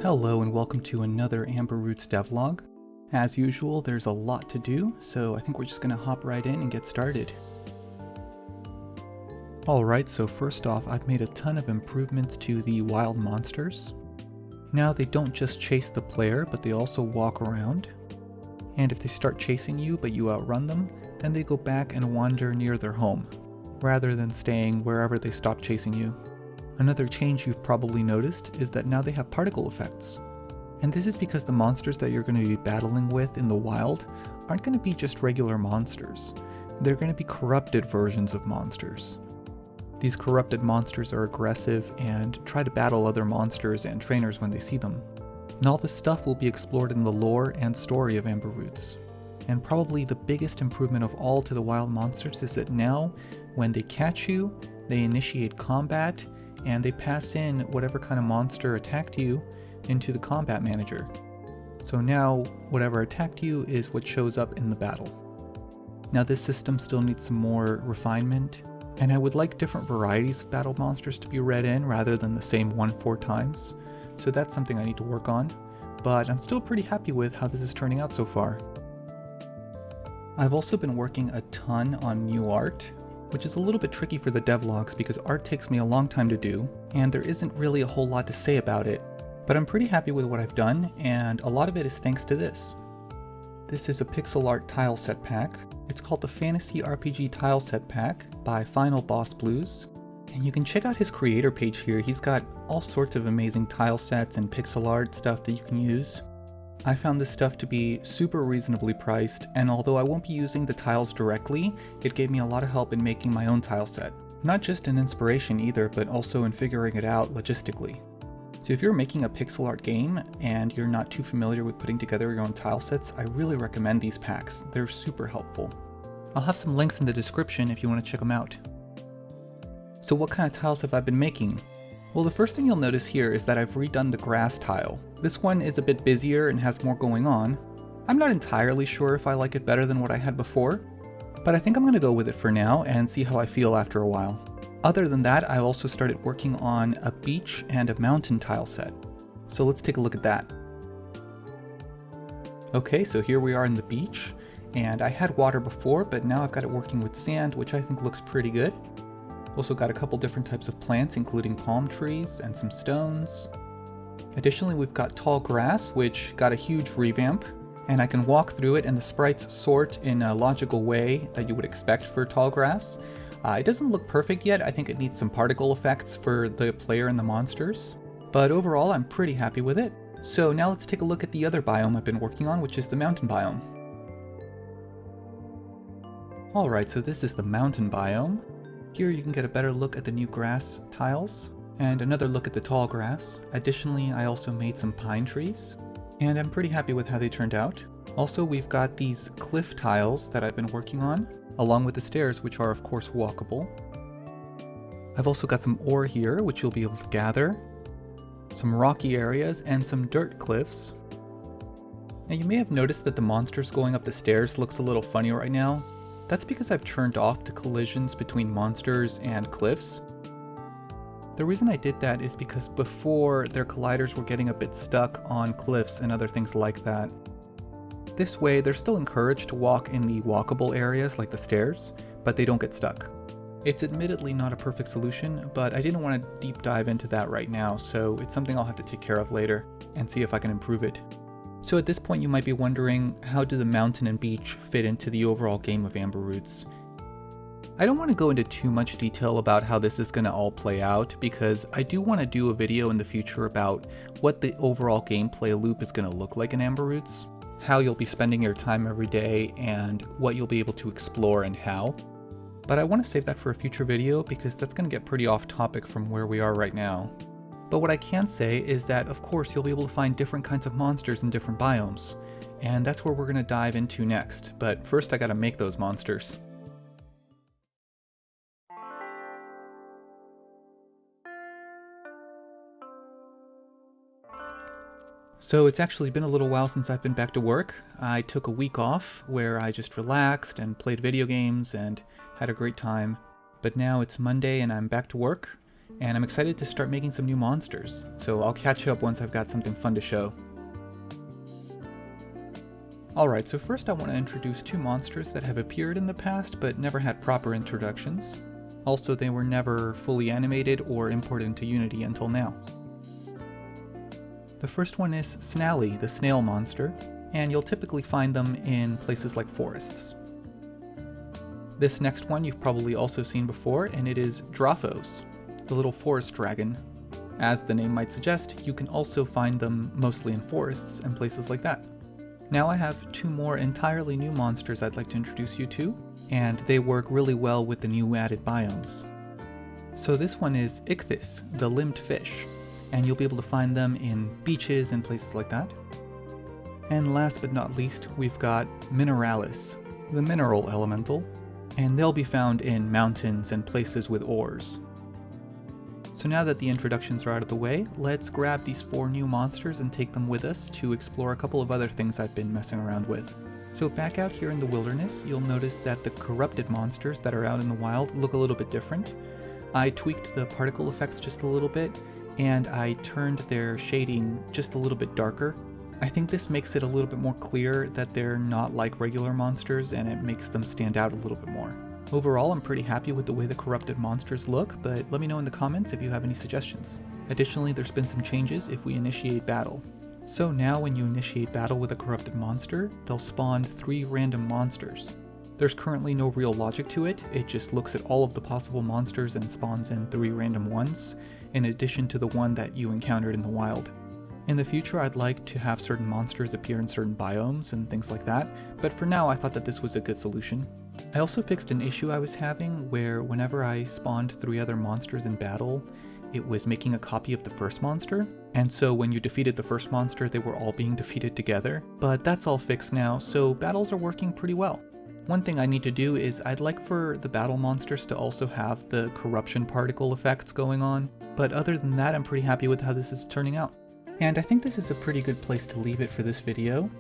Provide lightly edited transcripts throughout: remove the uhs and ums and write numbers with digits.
Hello and welcome to another Amber Roots devlog. As usual, there's a lot to do, so I think we're just gonna hop right in and get started. Alright, so first off, I've made a ton of improvements to the wild monsters. Now they don't just chase the player, but they also walk around. And if they start chasing you but you outrun them, then they go back and wander near their home, rather than staying wherever they stop chasing you. Another change you've probably noticed is that now they have particle effects. And this is because the monsters that you're going to be battling with in the wild aren't going to be just regular monsters. They're going to be corrupted versions of monsters. These corrupted monsters are aggressive and try to battle other monsters and trainers when they see them. And all this stuff will be explored in the lore and story of Amber Roots. And probably the biggest improvement of all to the wild monsters is that now, when they catch you, they initiate combat, and they pass in whatever kind of monster attacked you into the combat manager. So now, whatever attacked you is what shows up in the battle. Now this system still needs some more refinement, and I would like different varieties of battle monsters to be read in rather than the same one 4 times. So that's something I need to work on, but I'm still pretty happy with how this is turning out so far. I've also been working a ton on new art, which is a little bit tricky for the devlogs because art takes me a long time to do, and there isn't really a whole lot to say about it. But I'm pretty happy with what I've done, and a lot of it is thanks to this. This is a pixel art tile set pack. It's called the Fantasy RPG Tile Set Pack by Final Boss Blues. And you can check out his creator page here. He's got all sorts of amazing tile sets and pixel art stuff that you can use. I found this stuff to be super reasonably priced, and although I won't be using the tiles directly, it gave me a lot of help in making my own tile set. Not just an inspiration either, but also in figuring it out logistically. So if you're making a pixel art game and you're not too familiar with putting together your own tile sets, I really recommend these packs. They're super helpful. I'll have some links in the description if you want to check them out. So what kind of tiles have I been making? Well, the first thing you'll notice here is that I've redone the grass tile. This one is a bit busier and has more going on. I'm not entirely sure if I like it better than what I had before, but I think I'm going to go with it for now and see how I feel after a while. Other than that, I also started working on a beach and a mountain tile set. So let's take a look at that. Okay, so here we are in the beach, and I had water before, but now I've got it working with sand, which I think looks pretty good. Also got a couple different types of plants, including palm trees and some stones. Additionally, we've got tall grass, which got a huge revamp, and I can walk through it and the sprites sort in a logical way that you would expect for tall grass. It doesn't look perfect yet. I think it needs some particle effects for the player and the monsters, but overall I'm pretty happy with it. So now let's take a look at the other biome I've been working on, which is the mountain biome. Alright, so this is the mountain biome. Here you can get a better look at the new grass tiles, and another look at the tall grass. Additionally, I also made some pine trees, and I'm pretty happy with how they turned out. Also, we've got these cliff tiles that I've been working on, along with the stairs, which are of course walkable. I've also got some ore here, which you'll be able to gather, some rocky areas, and some dirt cliffs. Now you may have noticed that the monsters going up the stairs looks a little funny right now. That's because I've turned off the collisions between monsters and cliffs. The reason I did that is because before their colliders were getting a bit stuck on cliffs and other things like that. This way they're still encouraged to walk in the walkable areas like the stairs, but they don't get stuck. It's admittedly not a perfect solution, but I didn't want to deep dive into that right now, so it's something I'll have to take care of later and see if I can improve it. So at this point you might be wondering, how do the mountain and beach fit into the overall game of Amber Roots? I don't want to go into too much detail about how this is going to all play out, because I do want to do a video in the future about what the overall gameplay loop is going to look like in Amber Roots, how you'll be spending your time every day, and what you'll be able to explore and how. But I want to save that for a future video because that's going to get pretty off topic from where we are right now. But what I can say is that, of course, you'll be able to find different kinds of monsters in different biomes, and that's where we're going to dive into next. But first I gotta make those monsters. So it's actually been a little while since I've been back to work. I took a week off where I just relaxed and played video games and had a great time. But now it's Monday and I'm back to work. and I'm excited to start making some new monsters, so I'll catch you up once I've got something fun to show. Alright, so first I want to introduce two monsters that have appeared in the past but never had proper introductions. Also, they were never fully animated or imported into Unity until now. The first one is Snally, the Snail Monster, and you'll typically find them in places like forests. This next one you've probably also seen before, and it is Drophos, the little forest dragon. As the name might suggest, you can also find them mostly in forests and places like that. Now I have two more entirely new monsters I'd like to introduce you to, and they work really well with the new added biomes. So this one is Ichthys, the limped fish, and you'll be able to find them in beaches and places like that. And last but not least, we've got Mineralis, the mineral elemental, and they'll be found in mountains and places with ores. So now that the introductions are out of the way, let's grab these four new monsters and take them with us to explore a couple of other things I've been messing around with. So back out here in the wilderness, you'll notice that the corrupted monsters that are out in the wild look a little bit different. I tweaked the particle effects just a little bit, and I turned their shading just a little bit darker. I think this makes it a little bit more clear that they're not like regular monsters, and it makes them stand out a little bit more. Overall, I'm pretty happy with the way the corrupted monsters look, but let me know in the comments if you have any suggestions. Additionally, there's been some changes if we initiate battle. So now when you initiate battle with a corrupted monster, they'll spawn 3 random monsters. There's currently no real logic to it, it just looks at all of the possible monsters and spawns in 3 random ones, in addition to the one that you encountered in the wild. In the future, I'd like to have certain monsters appear in certain biomes and things like that, but for now I thought that this was a good solution. I also fixed an issue I was having where whenever I spawned 3 other monsters in battle, it was making a copy of the first monster, and so when you defeated the first monster, they were all being defeated together. But that's all fixed now, so battles are working pretty well. One thing I need to do is I'd like for the battle monsters to also have the corruption particle effects going on, but other than that, I'm pretty happy with how this is turning out. And I think this is a pretty good place to leave it for this video.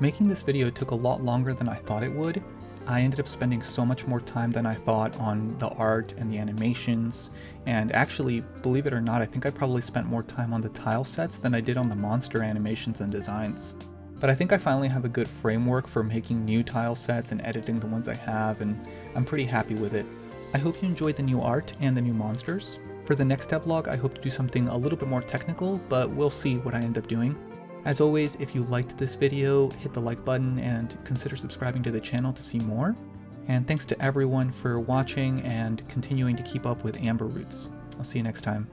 Making this video took a lot longer than I thought it would. I ended up spending so much more time than I thought on the art and the animations, and actually, believe it or not, I think I probably spent more time on the tile sets than I did on the monster animations and designs. But I think I finally have a good framework for making new tile sets and editing the ones I have, and I'm pretty happy with it. I hope you enjoyed the new art and the new monsters. For the next devlog, I hope to do something a little bit more technical, but we'll see what I end up doing. As always, if you liked this video, hit the like button and consider subscribing to the channel to see more. And thanks to everyone for watching and continuing to keep up with Amber Roots. I'll see you next time.